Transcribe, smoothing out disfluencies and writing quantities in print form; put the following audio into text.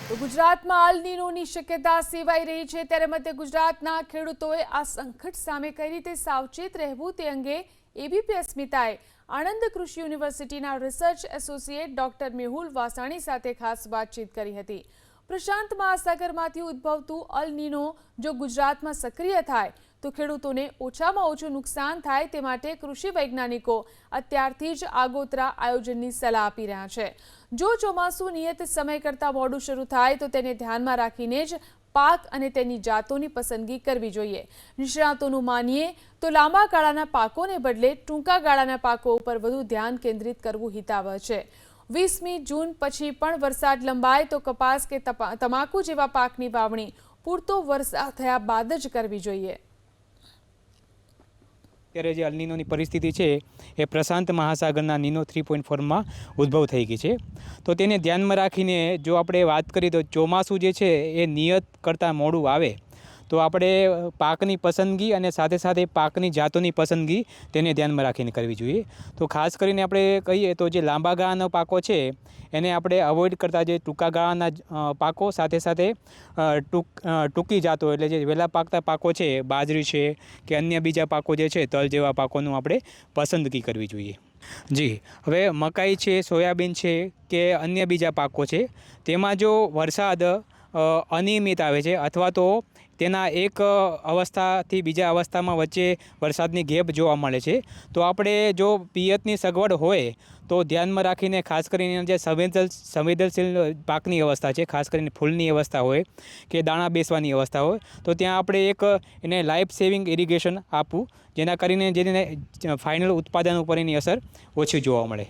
તો ગુજરાતમાં અલ નીનોની શક્યતા સેવાઈ રહી છે, ત્યારે મધ્ય ગુજરાતના ખેડૂતોએ આ સંકટ સામે કઈ રીતે સાવચેત રહેવું તે અંગે એબીપી અસ્મિતાએ આણંદ કૃષિ યુનિવર્સિટીના research associate doctor Mehul Vasani સાથે ખાસ વાતચીત કરી હતી। પ્રશાંત મહાસાગરમાંથી ઉદ્ભવતું અલ નીનો જો ગુજરાતમાં સક્રિય થાય તો ખેડૂતોને ઓછામાં ઓછું નુકસાન થાય તે માટે કૃષિ વૈજ્ઞાનિકો અત્યારથી જ આગોતરા આયોજનની સલાહ આપી રહ્યા છે। જો ચોમાસું નિયત સમય કરતાં મોડું શરૂ થાય તો તેને ધ્યાનમાં રાખીને જ પાક અને તેની જાતોની પસંદગી કરવી જોઈએ। નિષ્ણાતોનું માનીએ તો લાંબા ગાળાના પાકોને બદલે ટૂંકા ગાળાના પાકો ઉપર વધુ ધ્યાન કેન્દ્રિત કરવું હિતાવહ છે। 20મી જૂન પછી પણ વરસાદ લંબાય તો કપાસ કે તમાકુ જેવા પાકની વાવણી પૂરતો વરસાદ થયા બાદ જ કરવી જોઈએ। અત્યારે જે અલ નીનોની પરિસ્થિતિ છે એ પ્રશાંત મહાસાગરના નીનો 3.4માં ઉદ્ભવ થઈ ગઈ છે, તો તેને ધ્યાનમાં રાખીને જો આપણે વાત કરીએ તો ચોમાસું જે છે એ નિયત કરતાં મોડું આવે તો આપણે પાકની પસંદગી અને સાથે સાથે પાકની જાતોની પસંદગી તેને ધ્યાનમાં રાખીને કરવી જોઈએ। તો ખાસ કરીને આપણે કહીએ તો જે લાંબા ગાળાના પાકો છે એને આપણે અવોઇડ કરતા જે ટૂંકા ગાળાના પાકો સાથે સાથે ટૂંકી જાતો એટલે જે વહેલા પાકતા પાકો છે, બાજરી છે કે અન્ય બીજા પાકો જે છે તલ જેવા પાકોનું આપણે પસંદગી કરવી જોઈએ। જી, હવે મકાઈ છે, સોયાબીન છે કે અન્ય બીજા પાકો છે તેમાં જો વરસાદ અનિયમિત આવે છે અથવા તો તેના એક અવસ્થાથી બીજા અવસ્થામાં વચ્ચે વરસાદની ગેપ જોવા મળે છે તો આપણે જો પિયતની સગવડ હોય તો ધ્યાનમાં રાખીને ખાસ કરીને જે સંવેદનશીલ પાકની અવસ્થા છે, ખાસ કરીને ફૂલની અવસ્થા હોય કે દાણા બેસવાની અવસ્થા હોય તો ત્યાં આપણે એક એને લાઈફ સેવિંગ ઇરિગેશન આપવું, જેના કરીને જેને ફાઇનલ ઉત્પાદન ઉપર એની અસર ઓછી જોવા મળે।